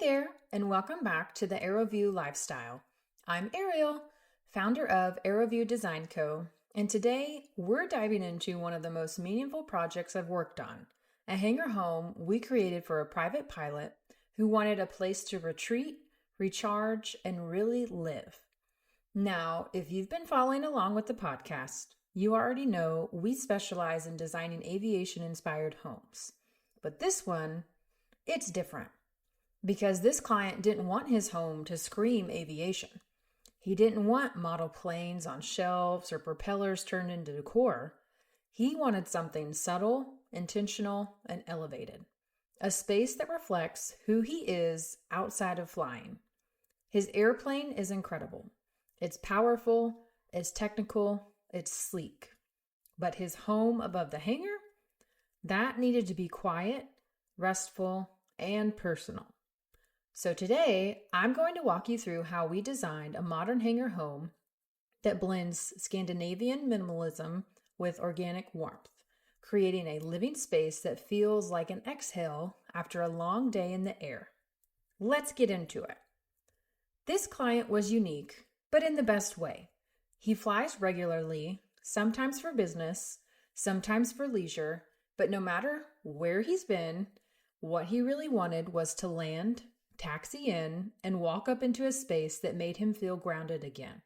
there, and welcome back to the Aeroview Lifestyle. I'm Ariel, founder of Aeroview Design Co., and today we're diving into one of the most meaningful projects I've worked on, a hangar home we created for a private pilot who wanted a place to retreat, recharge, and really live. Now, if you've been following along with the podcast, you already know we specialize in designing aviation-inspired homes. But this one, it's different. Because this client didn't want his home to scream aviation. He didn't want model planes on shelves or propellers turned into decor. He wanted something subtle, intentional, and elevated. A space that reflects who he is outside of flying. His airplane is incredible. It's powerful, it's technical, it's sleek. But his home above the hangar? That needed to be quiet, restful, and personal. So today, I'm going to walk you through how we designed a modern hangar home that blends Scandinavian minimalism with organic warmth, creating a living space that feels like an exhale after a long day in the air. Let's get into it. This client was unique, but in the best way. He flies regularly, sometimes for business, sometimes for leisure, but no matter where he's been, what he really wanted was to land, taxi in, and walk up into a space that made him feel grounded again.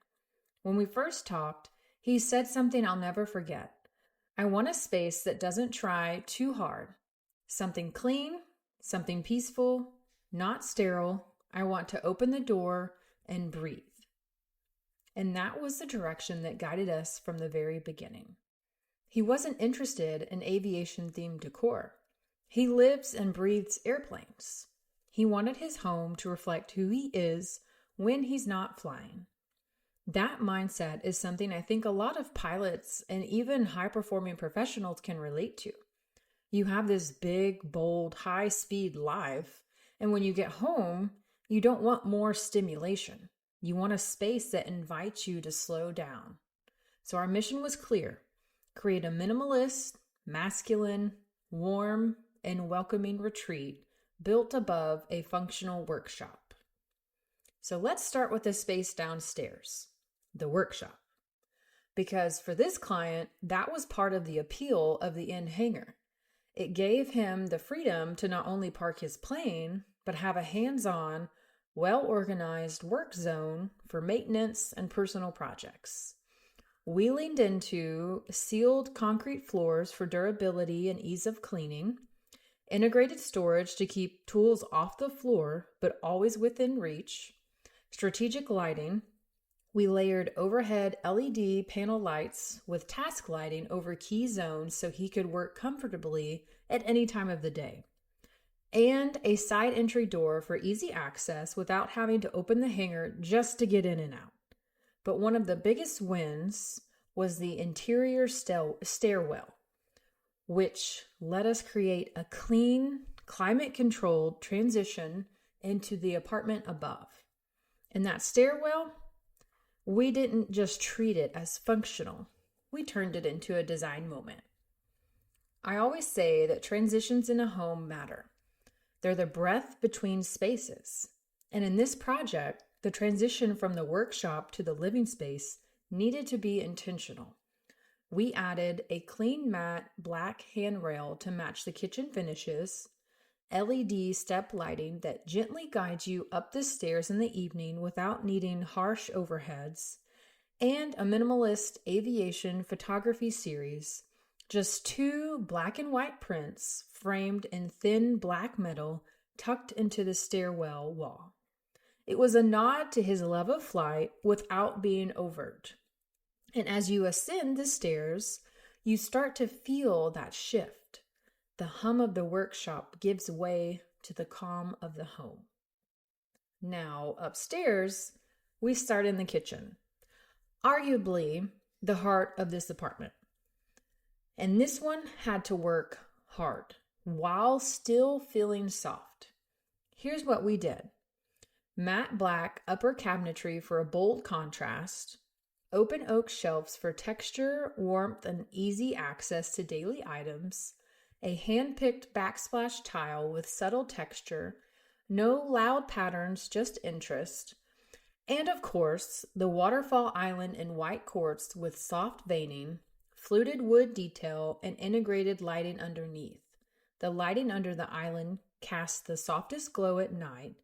When we first talked, he said something I'll never forget. I want a space that doesn't try too hard. Something clean, something peaceful, not sterile. I want to open the door and breathe. And that was the direction that guided us from the very beginning. He wasn't interested in aviation-themed decor. He lives and breathes airplanes. He wanted his home to reflect who he is when he's not flying. That mindset is something I think a lot of pilots and even high-performing professionals can relate to. You have this big, bold, high-speed life, and when you get home, you don't want more stimulation. You want a space that invites you to slow down. So our mission was clear: create a minimalist, masculine, warm, and welcoming retreat built above a functional workshop. So let's start with the space downstairs, the workshop. Because for this client, that was part of the appeal of the in-hangar. It gave him the freedom to not only park his plane, but have a hands-on, well-organized work zone for maintenance and personal projects. We leaned into sealed concrete floors for durability and ease of cleaning, integrated storage to keep tools off the floor, but always within reach. Strategic lighting. We layered overhead LED panel lights with task lighting over key zones so he could work comfortably at any time of the day. And a side entry door for easy access without having to open the hangar just to get in and out. But one of the biggest wins was the interior stairwell, which let us create a clean, climate-controlled transition into the apartment above. And that stairwell, we didn't just treat it as functional. We turned it into a design moment. I always say that transitions in a home matter. They're the breath between spaces. And in this project, the transition from the workshop to the living space needed to be intentional. We added a clean matte black handrail to match the kitchen finishes, LED step lighting that gently guides you up the stairs in the evening without needing harsh overheads, and a minimalist aviation photography series, just 2 black and white prints framed in thin black metal tucked into the stairwell wall. It was a nod to his love of flight without being overt. And as you ascend the stairs, you start to feel that shift. The hum of the workshop gives way to the calm of the home. Now, upstairs, we start in the kitchen, arguably the heart of this apartment. And this one had to work hard while still feeling soft. Here's what we did. Matte black upper cabinetry for a bold contrast, open oak shelves for texture, warmth, and easy access to daily items, a hand-picked backsplash tile with subtle texture, No loud patterns, just interest. And of course, the waterfall island in white quartz with soft veining, fluted wood detail, and integrated lighting underneath. The lighting under the island casts the softest glow at night.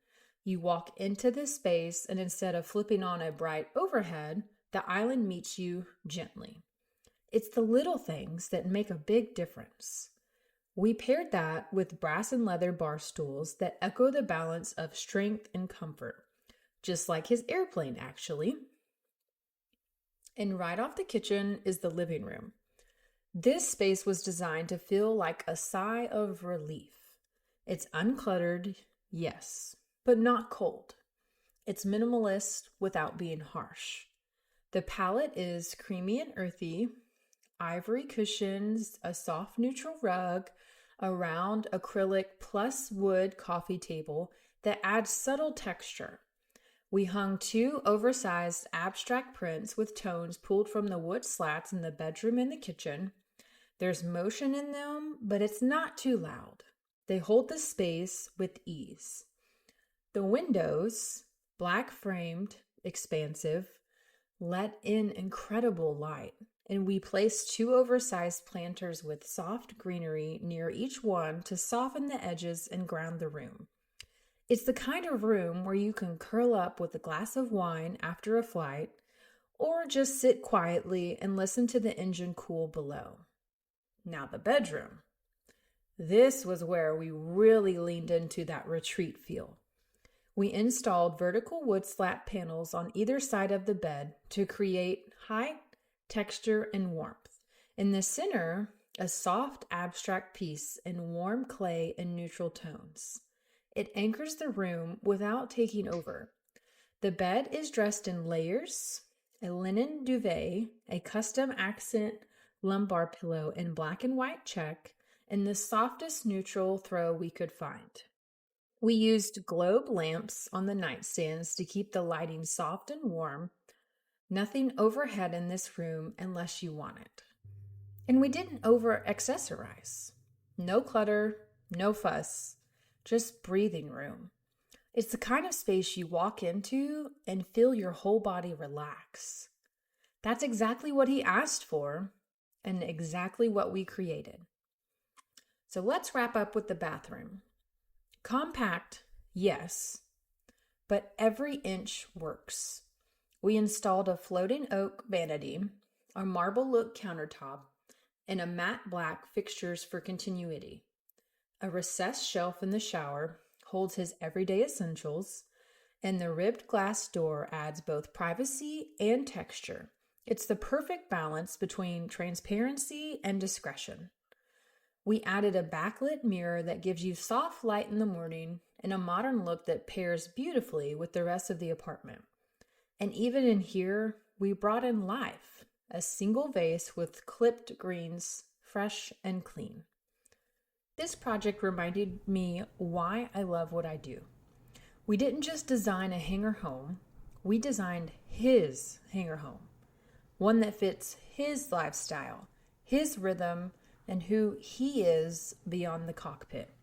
You walk into this space, and instead of flipping on a bright overhead, the island meets you gently. It's the little things that make a big difference. We paired that with brass and leather bar stools that echo the balance of strength and comfort, just like his airplane, actually. And right off the kitchen is the living room. This space was designed to feel like a sigh of relief. It's uncluttered, yes, but not cold. It's minimalist without being harsh. The palette is creamy and earthy, ivory cushions, a soft neutral rug, a round acrylic plus wood coffee table that adds subtle texture. We hung 2 oversized abstract prints with tones pulled from the wood slats in the bedroom and the kitchen. There's motion in them, but it's not too loud. They hold the space with ease. The windows, black framed, expansive, let in incredible light, and we placed 2 oversized planters with soft greenery near each one to soften the edges and ground the room. It's the kind of room where you can curl up with a glass of wine after a flight, or just sit quietly and listen to the engine cool below. Now the bedroom. This was where we really leaned into that retreat feel. We installed vertical wood slat panels on either side of the bed to create height, texture, and warmth. In the center, a soft abstract piece in warm clay and neutral tones. It anchors the room without taking over. The bed is dressed in layers, a linen duvet, a custom accent lumbar pillow in black and white check, and the softest neutral throw we could find. We used globe lamps on the nightstands to keep the lighting soft and warm. Nothing overhead in this room unless you want it. And we didn't over-accessorize. No clutter, no fuss, just breathing room. It's the kind of space you walk into and feel your whole body relax. That's exactly what he asked for and exactly what we created. So let's wrap up with the bathroom. Compact, yes, but every inch works. We installed a floating oak vanity, a marble look countertop, and a matte black fixtures for continuity. A recessed shelf in the shower holds his everyday essentials, and the ribbed glass door adds both privacy and texture. It's the perfect balance between transparency and discretion. We added a backlit mirror that gives you soft light in the morning and a modern look that pairs beautifully with the rest of the apartment. And even in here, we brought in life, a single vase with clipped greens, fresh and clean. This project reminded me why I love what I do. We didn't just design a hangar home, we designed his hangar home. One that fits his lifestyle, his rhythm, and who he is beyond the cockpit.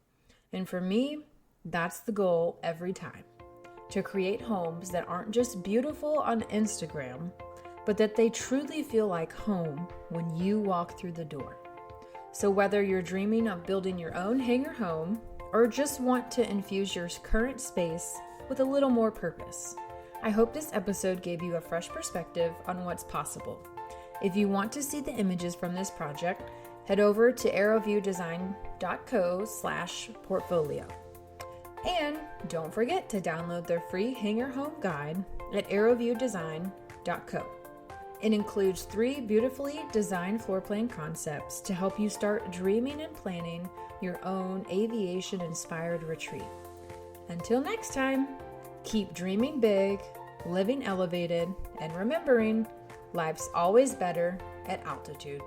And for me, that's the goal every time. To create homes that aren't just beautiful on Instagram, but that they truly feel like home when you walk through the door. So whether you're dreaming of building your own hangar home or just want to infuse your current space with a little more purpose, I hope this episode gave you a fresh perspective on what's possible. If you want to see the images from this project, head over to aeroviewdesign.co/portfolio. And don't forget to download their free hangar home guide at aeroviewdesign.co. It includes 3 beautifully designed floor plan concepts to help you start dreaming and planning your own aviation-inspired retreat. Until next time, keep dreaming big, living elevated, and remembering life's always better at altitude.